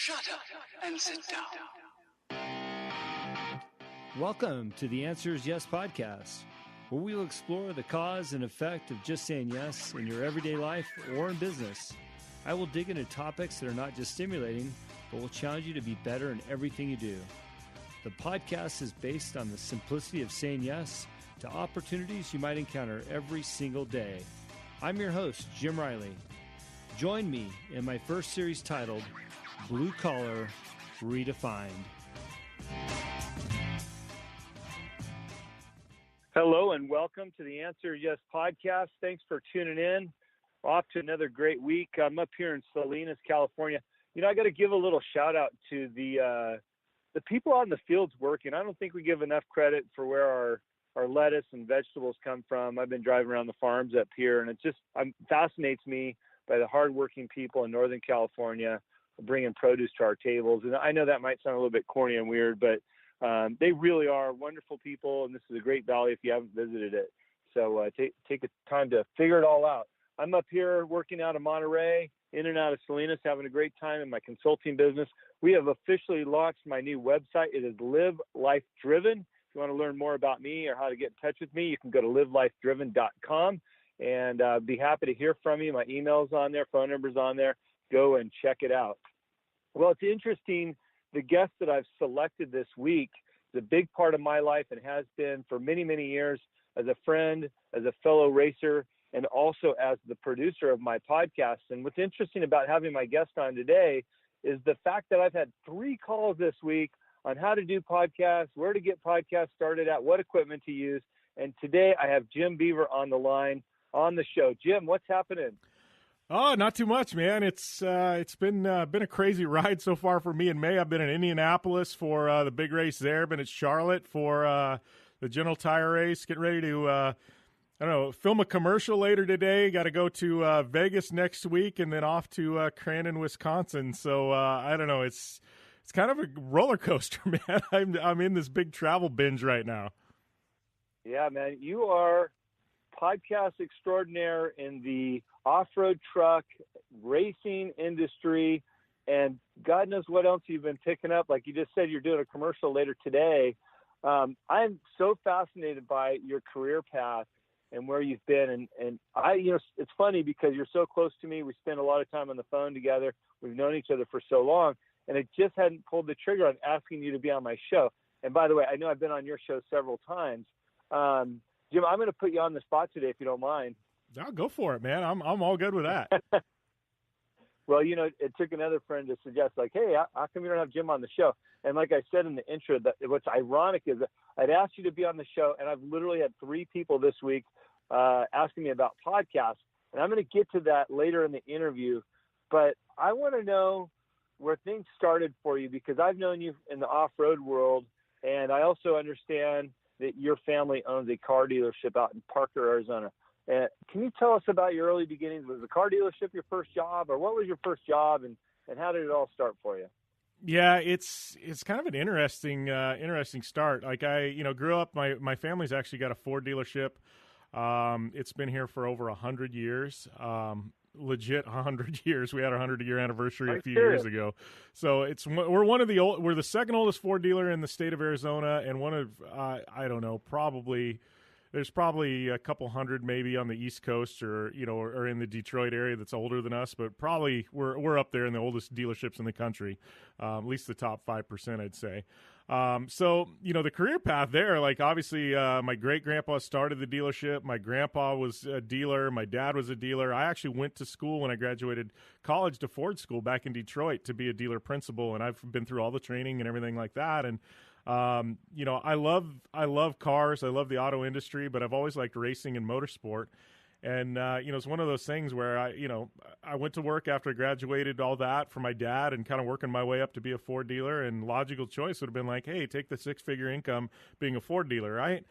Shut up and sit down. Welcome to the Answer is Yes podcast, where we will explore the cause and effect of just saying yes in your everyday life or in business. I will dig into topics that are not just stimulating, but will challenge you to be better in everything you do. The podcast is based on the simplicity of saying yes to opportunities you might encounter every single day. I'm your host, Jim Riley. Join me in my first series titled Blue Collar Redefined. Hello and welcome to the Answer Yes podcast. Thanks for tuning in. We're off to another great week. I'm up here in Salinas, California. You know, I got to give a little shout out to the people out in the fields working. I don't think we give enough credit for where our lettuce and vegetables come from. I've been driving around the farms up here, and it just fascinates me by the hardworking people in Northern California bringing produce to our tables. And I know that might sound a little bit corny and weird, but they really are wonderful people, and this is a great valley if you haven't visited it. So take the time to figure it all out. I'm up here working out of Monterey, in and out of Salinas, having a great time in my consulting business. We have officially launched my new website. It is Live Life Driven. If you want to learn more about me or how to get in touch with me, you can go to livelifedriven.com, and be happy to hear from you. My email's on there, phone number's on there. Go and check it out. Well, it's interesting. The guest that I've selected this week is a big part of my life and has been for many, many years as a friend, as a fellow racer, and also as the producer of my podcast. And what's interesting about having my guest on today is the fact that I've had 3 calls this week on how to do podcasts, where to get podcasts started at, what equipment to use. And today I have Jim Beaver on the line on the show. Jim, what's happening? Oh, not too much, man. It's been a crazy ride so far for me in May. I've been in Indianapolis for the big race there. Been at Charlotte for the General Tire race. Getting ready to film a commercial later today. Got to go to Vegas next week, and then off to Crandon, Wisconsin. So I don't know. It's kind of a roller coaster, man. I'm in this big travel binge right now. Yeah, man. You are podcast extraordinaire in the off-road truck racing industry, and God knows what else you've been picking up. Like you just said, you're doing a commercial later today. I'm so fascinated by your career path and where you've been. And it's funny because you're so close to me. We spend a lot of time on the phone together. We've known each other for so long, and I just hadn't pulled the trigger on asking you to be on my show. And by the way, I know I've been on your show several times. Jim, I'm going to put you on the spot today if you don't mind. I'll go for it, man. I'm all good with that. Well, you know, it took another friend to suggest, like, hey, how come you don't have Jim on the show? And like I said in the intro, that what's ironic is that I'd asked you to be on the show, and I've literally had 3 people this week asking me about podcasts. And I'm going to get to that later in the interview. But I want to know where things started for you, because I've known you in the off-road world, and I also understand that your family owns a car dealership out in Parker, Arizona. Can you tell us about your early beginnings? Was the car dealership your first job, or what was your first job, and how did it all start for you? Yeah, it's kind of an interesting start. Like I grew up, my family's actually got a Ford dealership. It's been here for over 100 years. Legit 100 years. We had our 100-year anniversary a few years ago. So we're the second oldest Ford dealer in the state of Arizona, and one of I don't know, there's probably a couple hundred maybe on the East Coast or in the Detroit area that's older than us, but probably we're up there in the oldest dealerships in the country, at least the top 5%, I'd say. So, the career path there, like obviously my great-grandpa started the dealership. My grandpa was a dealer. My dad was a dealer. I actually went to school when I graduated college to Ford School back in Detroit to be a dealer principal, and I've been through all the training and everything like that. And I love cars. I love the auto industry, but I've always liked racing and motorsport. And, it's one of those things where I went to work after I graduated, all that for my dad, and kind of working my way up to be a Ford dealer. And logical choice would have been like, hey, take the 6-figure income being a Ford dealer. Right.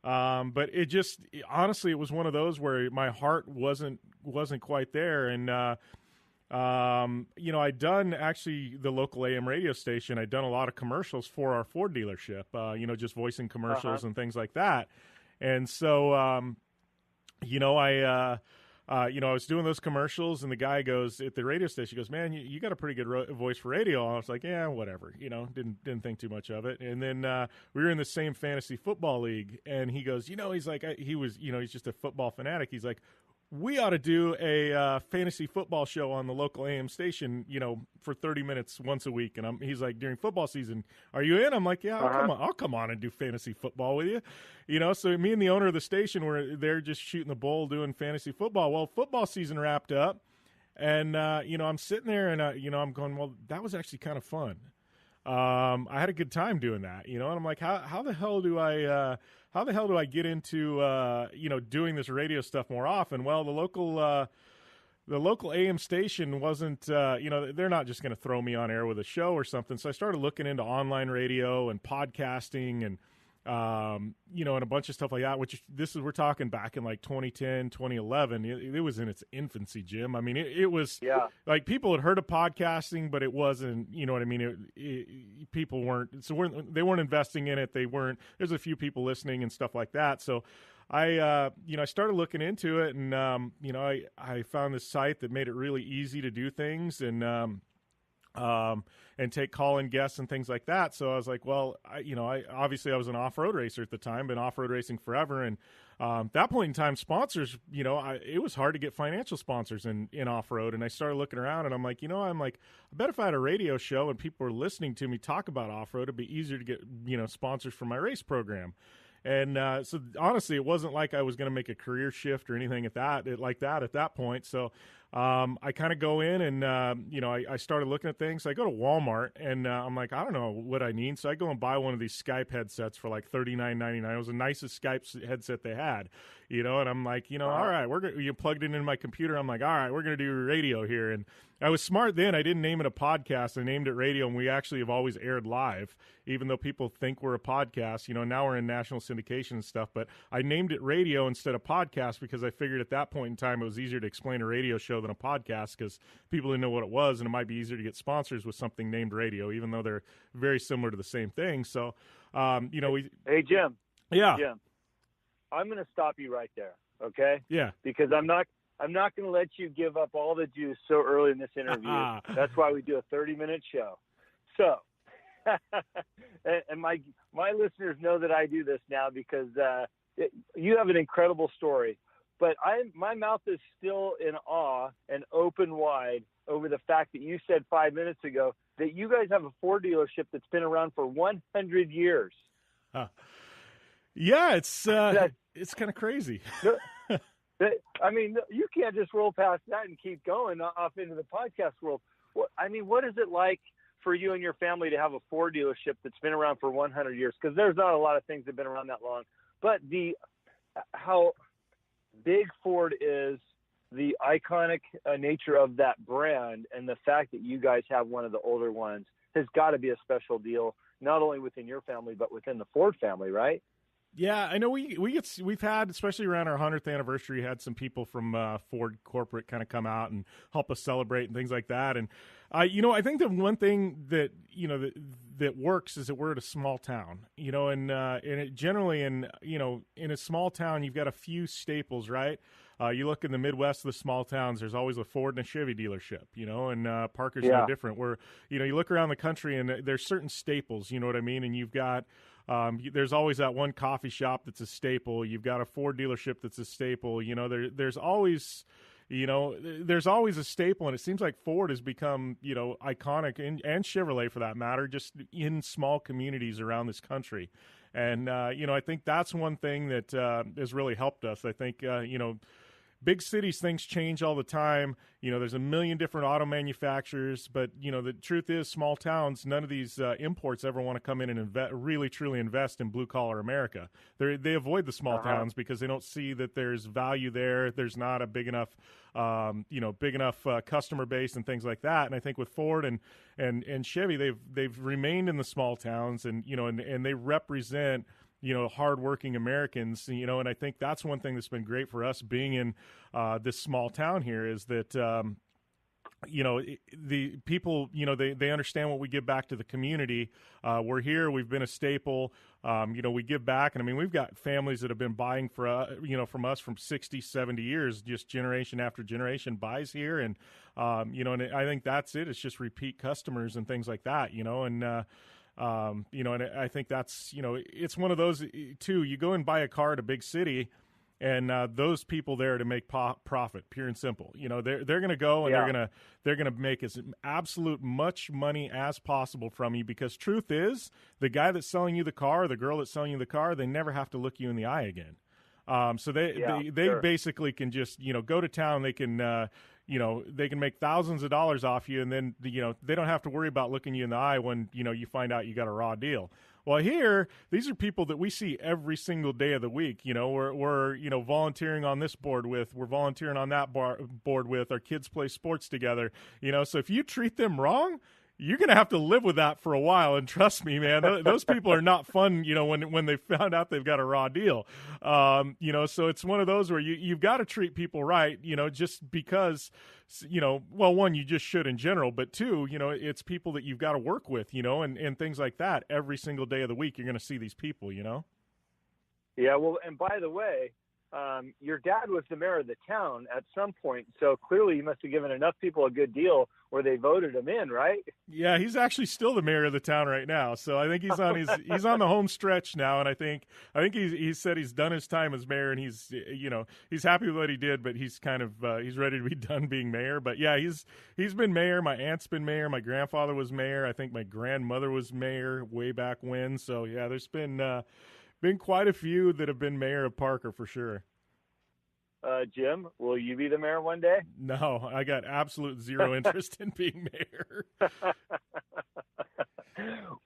But honestly, it was one of those where my heart wasn't quite there. And, I'd done actually the local AM radio station. I'd done a lot of commercials for our Ford dealership, just voicing commercials and things like that. And so, I was doing those commercials, and the guy goes at the radio station, goes, "Man, you got a pretty good voice for radio." And I was like, "Yeah, whatever." Didn't think too much of it. And then we were in the same fantasy football league, and he goes, he's like, he's just a football fanatic. He's like, "We ought to do a fantasy football show on the local AM station, for 30 minutes once a week." And he's like, "During football season, are you in?" I'm like, "Yeah, I'll come on and do fantasy football with you." So me and the owner of the station were there just shooting the bull doing fantasy football. Well, football season wrapped up, and, I'm sitting there and, I'm going, well, that was actually kind of fun. I had a good time doing that, and I'm like, how the hell do I get into, doing this radio stuff more often? Well, the local AM station wasn't, they're not just going to throw me on air with a show or something. So I started looking into online radio and podcasting and, and a bunch of stuff like that, we're talking back in like 2010, 2011. It was in its infancy, Jim. I mean, it was like people had heard of podcasting, but it wasn't, you know what I mean? People they weren't investing in it. There's a few people listening and stuff like that. So I started looking into it, and, I found this site that made it really easy to do things and take call-in guests and things like that. So I was like, well, I was an off-road racer at the time, been off-road racing forever. And at that point in time, sponsors, it was hard to get financial sponsors in off-road. And I started looking around, and I'm like, I bet if I had a radio show and people were listening to me talk about off-road, it'd be easier to get, sponsors for my race program. And so honestly, it wasn't like I was going to make a career shift or anything at that point. So I kind of go in and, I started looking at things. I go to Walmart, and I'm like, I don't know what I need. So I go and buy one of these Skype headsets for like $39.99. It was the nicest Skype headset they had, and I'm like, all right, you plugged it into my computer. I'm like, all right, we're going to do radio here. And I was smart then. I didn't name it a podcast. I named it radio, and we actually have always aired live, even though people think we're a podcast. Now we're in national syndication and stuff. But I named it radio instead of podcast because I figured at that point in time it was easier to explain a radio show than a podcast because people didn't know what it was, and it might be easier to get sponsors with something named radio, even though they're very similar to the same thing. So, Hey, Jim. Yeah. Jim, I'm going to stop you right there, okay? Yeah. Because I'm not going to let you give up all the juice so early in this interview. That's why we do a 30-minute show. So, and my listeners know that I do this now because you have an incredible story. But my mouth is still in awe and open wide over the fact that you said 5 minutes ago that you guys have a Ford dealership that's been around for 100 years. Yeah, it's kind of crazy. I mean, you can't just roll past that and keep going off into the podcast world. What is it like for you and your family to have a Ford dealership that's been around for 100 years? Because there's not a lot of things that have been around that long. But how big Ford is, the iconic nature of that brand, and the fact that you guys have one of the older ones has got to be a special deal, not only within your family, but within the Ford family, right? Yeah, I know we've had, especially around our 100th anniversary, had some people from Ford corporate kind of come out and help us celebrate and things like that. And I think the one thing that that works is that we're at a small town, and it generally in a small town you've got a few staples, right? You look in the Midwest of the small towns, there's always a Ford and a Chevy dealership, and Parker's no different. Where you look around the country and there's certain staples, you know what I mean, and you've got. There's always that one coffee shop that's a staple. You've got a Ford dealership that's a staple. There's always a staple, and it seems like Ford has become, iconic, and Chevrolet for that matter, just in small communities around this country. And, I think that's one thing that has really helped us. I think, big cities, things change all the time. There's a million different auto manufacturers, but, the truth is small towns, none of these imports ever want to come in and really, truly invest in blue-collar America. They avoid the small towns because they don't see that there's value there. There's not a big enough, customer base and things like that. And I think with Ford and Chevy, they've remained in the small towns and they represent hardworking Americans, and I think that's one thing that's been great for us being in this small town here is that, the people, they understand what we give back to the community. We're here. We've been a staple. We give back. And I mean, we've got families that have been buying from us from 60, 70 years, just generation after generation buys here. And, and I think that's it. It's just repeat customers and things like that, and I think that's, it's one of those too. You go and buy a car at a big city, and those people there to make profit, pure and simple. They're going to go and they're going to make as absolute much money as possible from you, because truth is, the guy that's selling you the car, or the girl that's selling you the car, they never have to look you in the eye again. So they sure. basically can just go to town. They can they can make thousands of dollars off you, and then they don't have to worry about looking you in the eye when you find out you got a raw deal. Well, here, these are people that we see every single day of the week. We're volunteering on this board with, we're volunteering on that board with, our kids play sports together. So if you treat them wrong, you're going to have to live with that for a while. And trust me, man, those people are not fun, when they found out they've got a raw deal. So it's one of those where you've got to treat people right, just because, one, you just should in general, but two, it's people that you've got to work with, and things like that. Every single day of the week, you're going to see these people, Yeah, well, and by the way, your dad was the mayor of the town at some point, so clearly he must have given enough people a good deal where they voted him in, right? Yeah, he's actually still the mayor of the town right now. So I think he's on he's on the home stretch now, and I think he said he's done his time as mayor, and he's happy with what he did, but he's kind of he's ready to be done being mayor. But yeah, he's been mayor. My aunt's been mayor. My grandfather was mayor. I think my grandmother was mayor way back when. So yeah, there's been quite a few that have been mayor of Parker for sure. Jim, will you be the mayor one day? No, I got absolute zero interest in being mayor.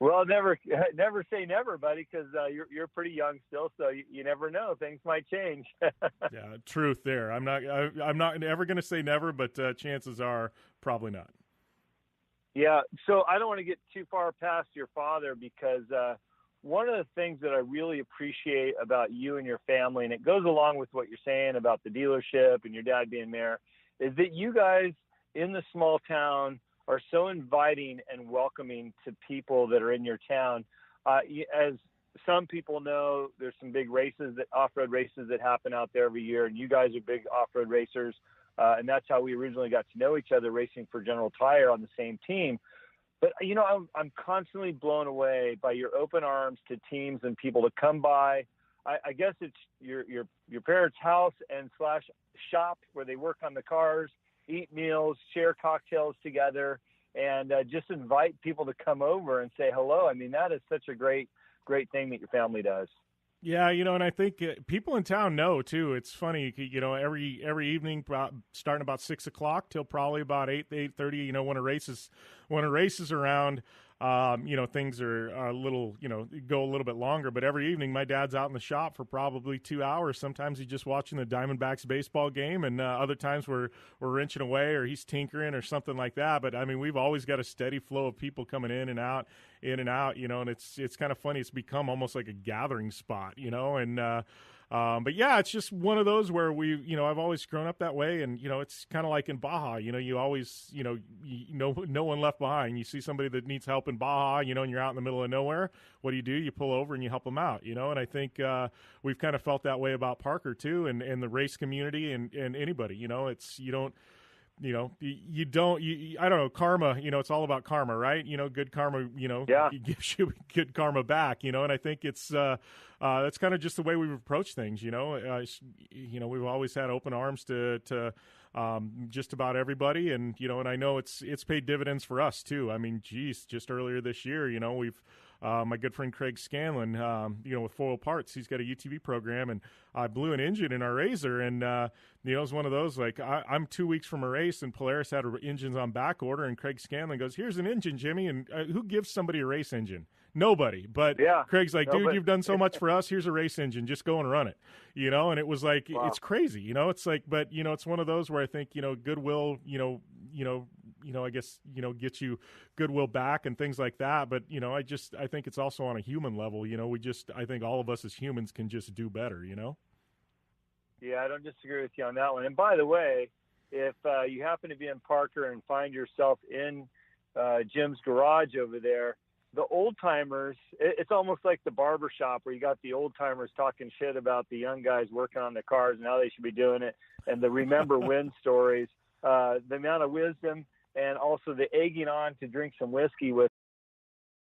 Well, never say never, buddy, because you're pretty young still, so you never know. Things might change. Yeah, truth there. I'm not ever going to say never, but chances are probably not. Yeah, so I don't want to get too far past your father, because one of the things that I really appreciate about you and your family, and it goes along with what you're saying about the dealership and your dad being mayor, is that you guys in the small town are so inviting and welcoming to people that are in your town. As some people know, there's some big off-road races that happen out there every year, and you guys are big off-road racers, and that's how we originally got to know each other, racing for General Tire on the same team. But, I'm constantly blown away by your open arms to teams and people to come by. I guess it's your parents' house and / shop where they work on the cars, eat meals, share cocktails together, and just invite people to come over and say hello. I mean, that is such a great thing that your family does. Yeah, and I think people in town know too. It's funny, every evening, starting about 6 o'clock till probably about 8:30. When a race is around, things are a little, go a little bit longer. But every evening, my dad's out in the shop for probably 2 hours. Sometimes he's just watching the Diamondbacks baseball game, and other times we're wrenching away, or he's tinkering or something like that. But I mean, we've always got a steady flow of people coming in and out, and it's kind of funny. It's become almost like a gathering spot, and but yeah, it's just one of those where I've always grown up that way, and it's kind of like in Baja, you always, no one left behind. You see somebody that needs help in Baja, and you're out in the middle of nowhere. What do? You pull over and you help them out, and I think we've kind of felt that way about Parker too, and the race community and anybody, it's you don't, I don't know, karma, it's all about karma, right? Good karma, it gives you good karma back, and I think it's, that's kind of just the way we've approached things, we've always had open arms to just about everybody. And, and I know it's paid dividends for us too. I mean, geez, just earlier this year, we've, my good friend Craig Scanlon, with Foil Parts, he's got a UTV program, and I blew an engine in our Razor, and it was one of those, like, I'm 2 weeks from a race, and Polaris had engines on back order, and Craig Scanlon goes, "Here's an engine, Jimmy," and who gives somebody a race engine? Nobody. But yeah, Craig's like, "Dude, you've done so much for us. Here's a race engine. Just go and run it." And it was like, wow. It's crazy. It's like, but it's one of those where I think goodwill, I guess, gets you goodwill back and things like that. But, I think it's also on a human level, I think all of us as humans can just do better, Yeah, I don't disagree with you on that one. And by the way, if you happen to be in Parker and find yourself in Jim's garage over there, the old timers, it's almost like the barber shop where you got the old timers talking shit about the young guys working on their cars and how they should be doing it, and the remember when stories, the amount of wisdom and also the egging on to drink some whiskey with